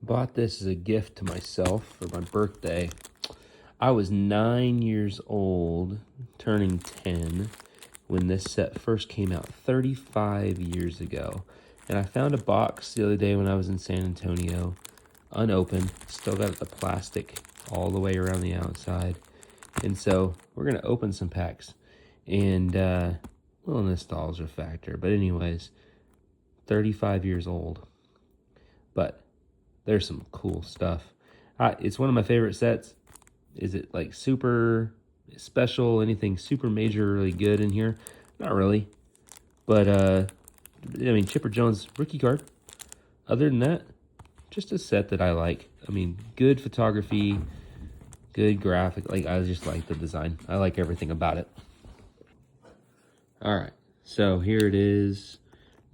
Bought this as a gift to myself for my birthday. I was 9 years old, turning 10, when this set first came out 35 years ago. And I found a box the other day when I was in San Antonio, unopened, still got the plastic all the way around the outside. And so we're going to open some packs. And, little nostalgia factor. But anyways, 35 years old. But there's some cool stuff. It's one of my favorite sets. Is it like super special? Anything super major really good in here? Not really. But, I mean, Chipper Jones rookie card. Other than that, just a set that I like. I mean, good photography, good graphic. Like, I just like the design. I like everything about it. All right, so here it is.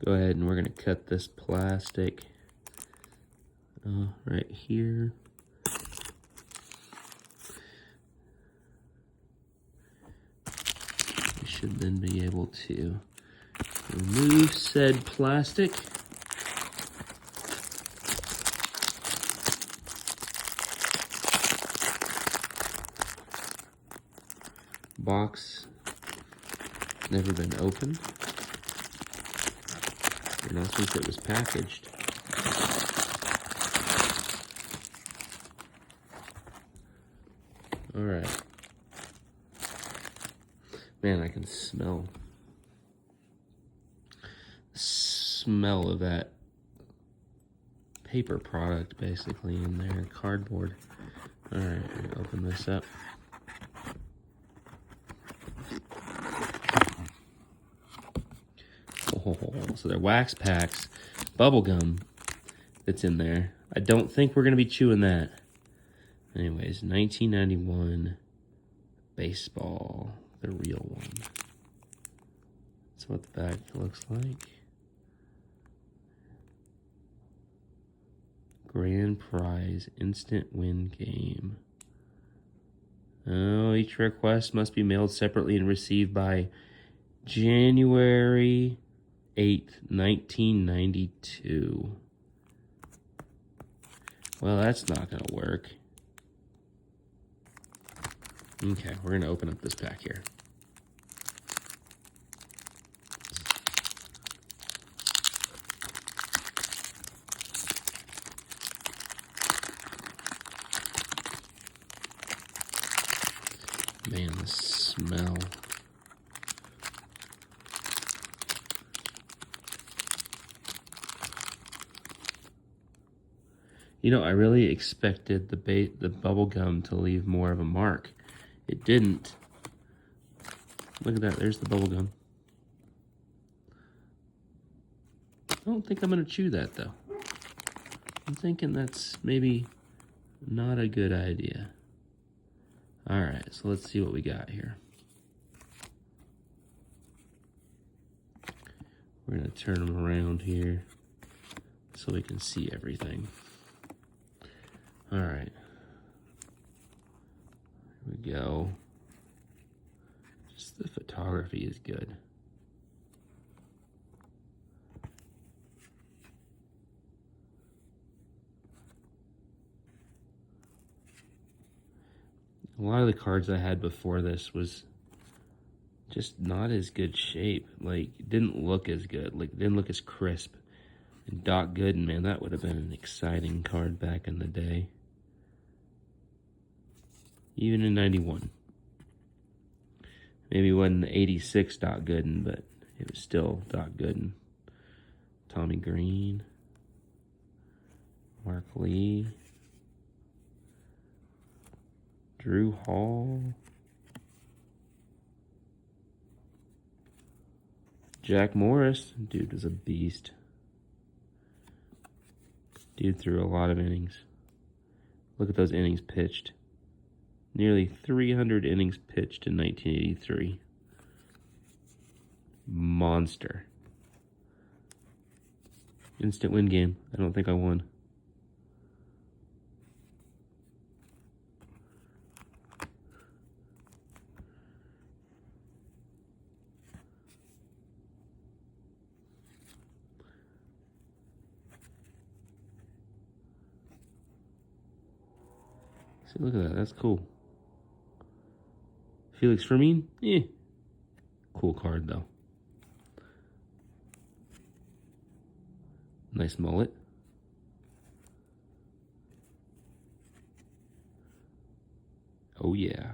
Go ahead and we're going to cut this plastic right here. We should then be able to remove said plastic. Box never been opened. And not since it was packaged. All right. Man, I can smell the smell of that paper product basically in there, cardboard. All right, open this up. Oh, so they're wax packs, bubble gum that's in there. I don't think we're gonna be chewing that. Anyways, 1991 baseball, the real one. That's what the back looks like. Grand prize, instant win game. Oh, each request must be mailed separately and received by January 8th, 1992. Well, that's not gonna work. Okay, we're gonna open up this pack here. Man, the smell. You know, I really expected the bubble gum to leave more of a mark. It didn't. Look at that, there's the bubble gum. I don't think I'm gonna chew that though. I'm thinking that's maybe not a good idea. All right, so let's see what we got here. We're gonna turn them around here so we can see everything. All right, here we go. Just the photography is good. A lot of the cards I had before this was just not as good shape. Like, it didn't look as good. Like, it didn't look as crisp. And Doc Gooden, man, that would have been an exciting card back in the day. Even in 91. Maybe it wasn't the 86 Doc Gooden, but it was still Doc Gooden. Tommy Green. Mark Lee. Drew Hall. Jack Morris. Dude was a beast. Dude threw a lot of innings. Look at those innings pitched. Nearly 300 innings pitched in 1983. Monster. Instant win game. I don't think I won. See, look at that. That's cool. Felix Fermin? Eh. Cool card, though. Nice mullet. Oh, yeah.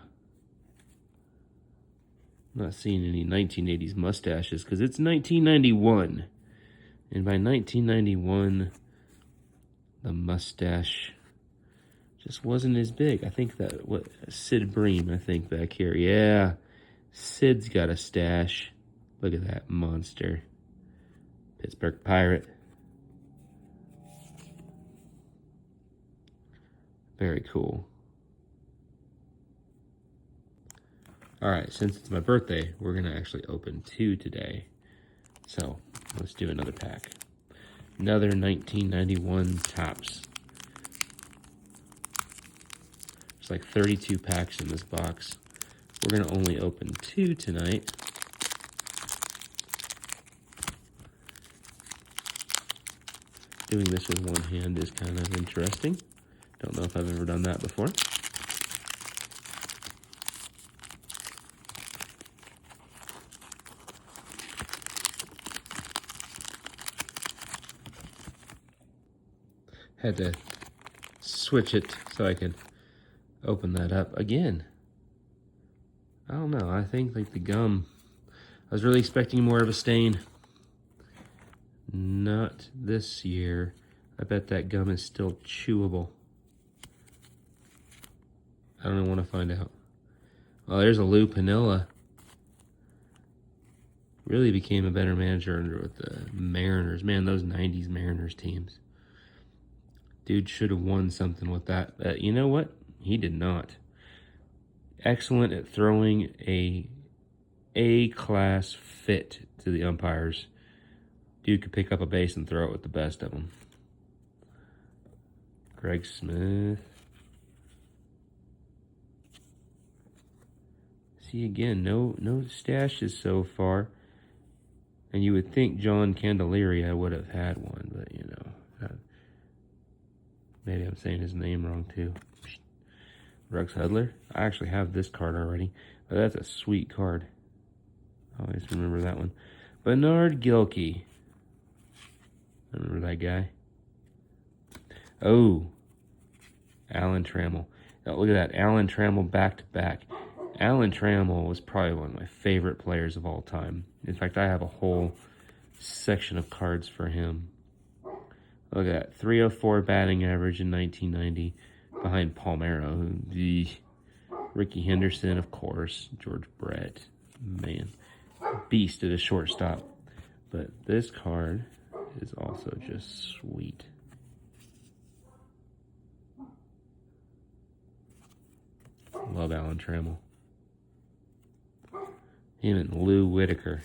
I'm not seeing any 1980s mustaches because it's 1991. And by 1991, the mustache just wasn't as big. I think that, what, Sid Bream, I think, back here. Yeah, Sid's got a stash. Look at that monster. Pittsburgh Pirate. Very cool. All right, since it's my birthday, we're gonna actually open 2 today. So let's do another pack. Another 1991 Topps. There's like 32 packs in this box. We're gonna only open 2 tonight. Doing this with one hand is kind of interesting. Don't know if I've ever done that before. Had to switch it so I could open that up again. I don't know, I think like the gum, I was really expecting more of a stain. Not this year. I bet that gum is still chewable. I don't want to find out. Well, there's a Lou Piniella. Really became a better manager with the Mariners. Man, those 90s Mariners teams. Dude should have won something with that. You know what? He did not. Excellent at throwing a A-class fit to the umpires. Dude could pick up a base and throw it with the best of them. Greg Smith. See, again, no stashes so far. And you would think John Candelaria would have had one, but you know, maybe I'm saying his name wrong too. Rex Hudler. I actually have this card already, but that's a sweet card. I always remember that one. Bernard Gilkey. I remember that guy. Oh, Alan Trammell. Oh, look at that, Alan Trammell back to back. Alan Trammell was probably one of my favorite players of all time. In fact, I have a whole section of cards for him. Look at that, 304 batting average in 1990, behind Palmeiro. Ricky Henderson, of course, George Brett, man, beast at a shortstop. But this card is also just sweet. Love Alan Trammell. Him and Lou Whitaker.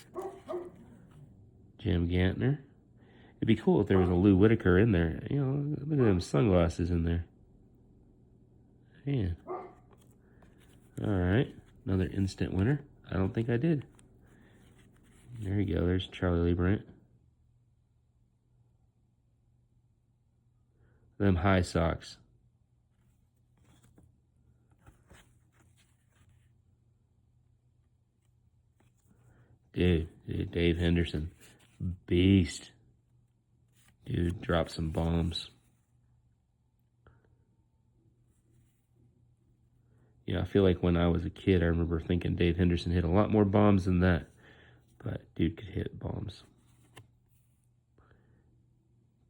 Jim Gantner. It'd be cool if there was a Lou Whitaker in there. You know, look at them sunglasses in there. Man. Alright. Another instant winner. I don't think I did. There you go. There's Charlie Lee Brandt. Them high socks. Dude, Dave Henderson. Beast. Dude, drop some bombs. You know, I feel like when I was a kid, I remember thinking Dave Henderson hit a lot more bombs than that. But dude could hit bombs.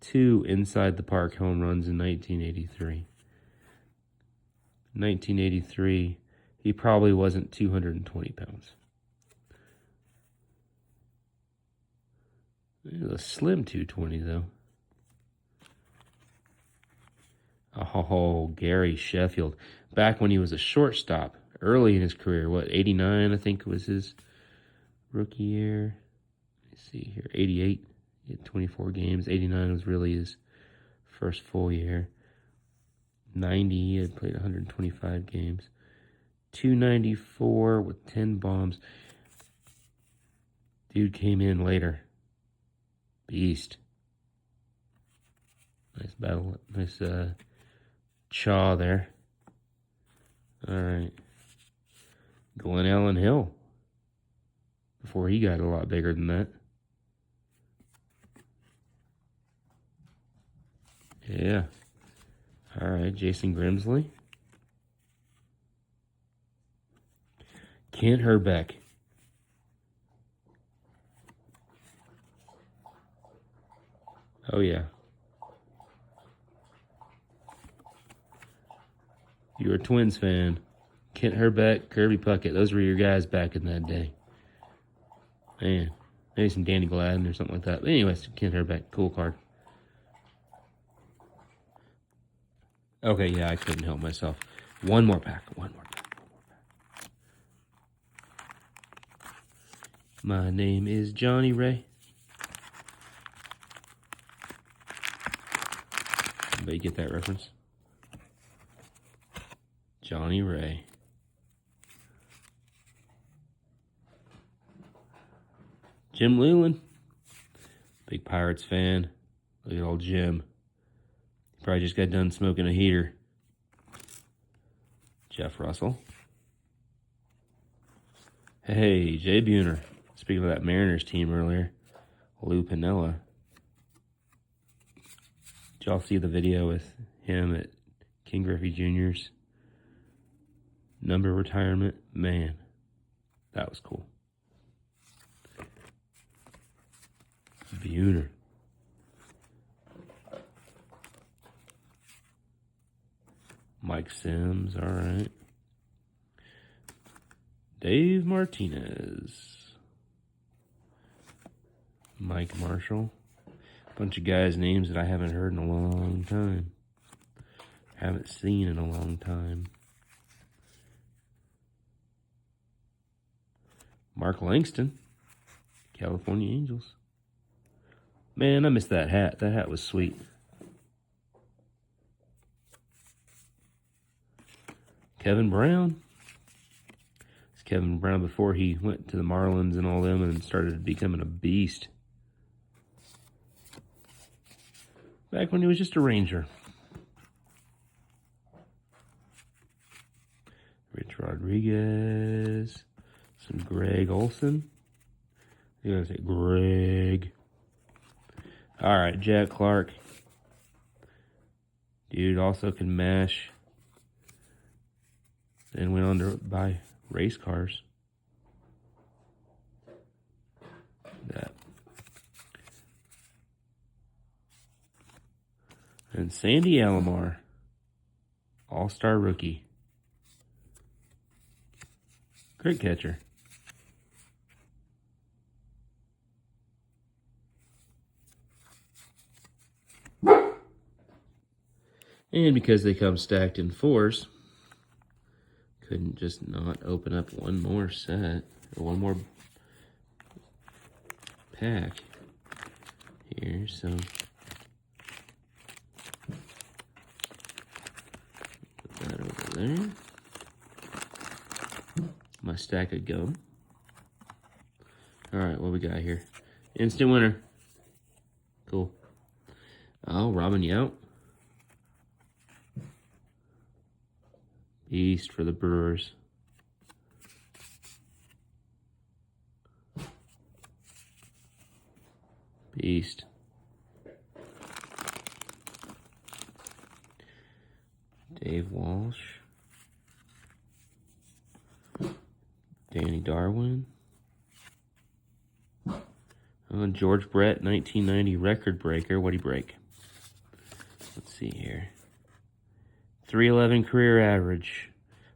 2 inside the park home runs in 1983. 1983, he probably wasn't 220 pounds. It was a slim 220, though. Oh, Gary Sheffield. Back when he was a shortstop, early in his career. What, 89, I think, was his rookie year. Let's see here. 88, he had 24 games. 89 was really his first full year. 90, he had played 125 games. 294 with 10 bombs. Dude came in later. Beast. Nice battle. Nice chaw there. All right. Glenn Allen Hill. Before he got a lot bigger than that. Yeah. All right. Jason Grimsley. Kent Herbeck. Oh, yeah. You're a Twins fan. Kent Herbeck, Kirby Puckett. Those were your guys back in that day. Man. Maybe some Danny Gladden or something like that. But anyways, Kent Herbeck. Cool card. Okay, yeah, I couldn't help myself. One more pack. My name is Johnny Ray. Anybody get that reference? Johnny Ray. Jim Leyland. Big Pirates fan. Look at old Jim. Probably just got done smoking a heater. Jeff Russell. Hey, Jay Buhner. Speaking of that Mariners team earlier. Lou Piniella. Did y'all see the video with him at King Griffey Jr.'s number retirement? Man, that was cool. Buhner. Mike Sims, all right. Dave Martinez. Mike Marshall. Bunch of guys' names that I haven't heard in a long time. Haven't seen in a long time. Mark Langston. California Angels. Man, I missed that hat. That hat was sweet. Kevin Brown. It's Kevin Brown before he went to the Marlins and all them and started becoming a beast. Back when he was just a Ranger. Rich Rodriguez. Some Greg Olson. You gotta say Greg. All right, Jack Clark. Dude also can mash. Then went on to buy race cars. That. And Sandy Alomar. All-star rookie. Great catcher. And because they come stacked in fours, couldn't just not open up one more set, or one more pack here, so put that over there. My stack of gum. All right, what we got here? Instant winner. Cool. Oh, Robin Yount. Beast for the Brewers. Beast. Dave Walsh. Danny Darwin. George Brett, 1990 record breaker. What'd he break? Let's see here. 311 career average.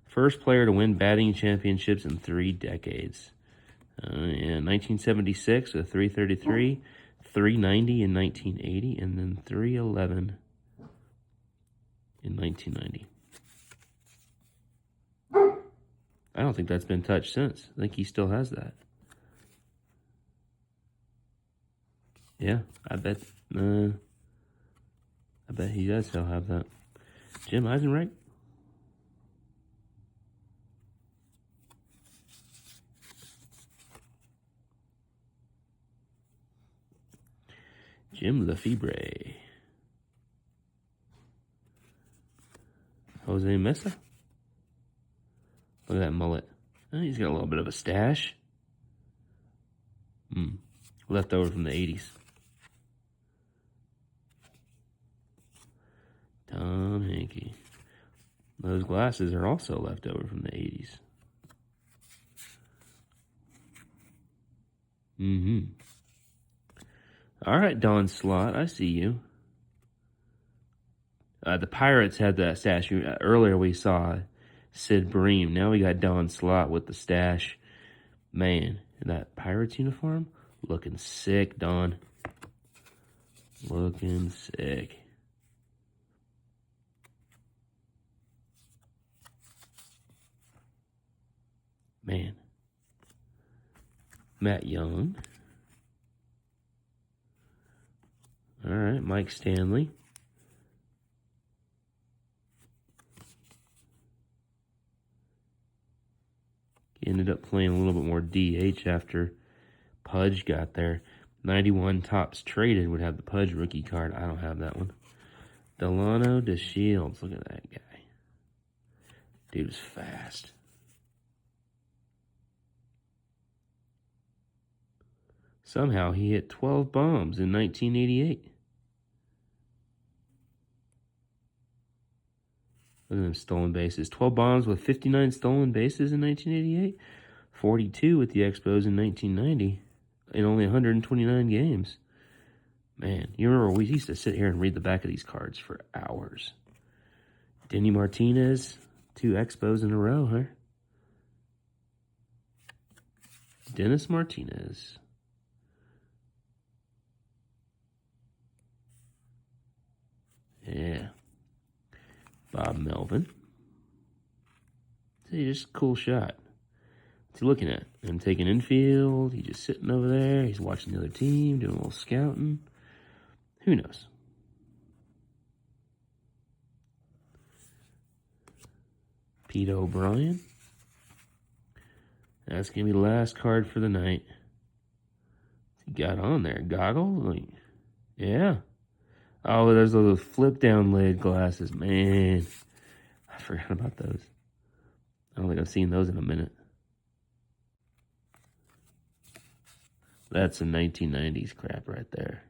First player to win batting championships in 3 decades. In 1976 with 333, 390 in 1980, and then 311 in 1990. I don't think that's been touched since. I think he still has that. Yeah, I bet he does still have that. Jim Eisenreich. Jim Lefebvre. Jose Mesa. Look at that mullet. Oh, he's got a little bit of a stash. Left over from the 80s. Tom Hankey. Those glasses are also left over from the 80s. All right, Don Slott, I see you. The Pirates had that stash. Earlier we saw Sid Bream. Now we got Don Slott with the stash. Man, in that Pirates uniform, looking sick, Don. Looking sick. Man. Matt Young. All right, Mike Stanley. He ended up playing a little bit more DH after Pudge got there. 91 Topps Traded would have the Pudge rookie card. I don't have that one. Delano DeShields. Look at that guy. Dude is fast. Somehow he hit 12 bombs in 1988. Look at them stolen bases. 12 bombs with 59 stolen bases in 1988. 42 with the Expos in 1990. In only 129 games. Man, you remember we used to sit here and read the back of these cards for hours. Denny Martinez, 2 Expos in a row, huh? Dennis Martinez. Yeah. Bob Melvin. See, just a cool shot. What's he looking at? Him taking infield. He's just sitting over there. He's watching the other team, doing a little scouting. Who knows? Pete O'Brien. That's going to be the last card for the night. He got on there. Goggles? Like, yeah. Oh, there's those flip-down lid glasses. Man, I forgot about those. I don't think I've seen those in a minute. That's a 1990s crap right there.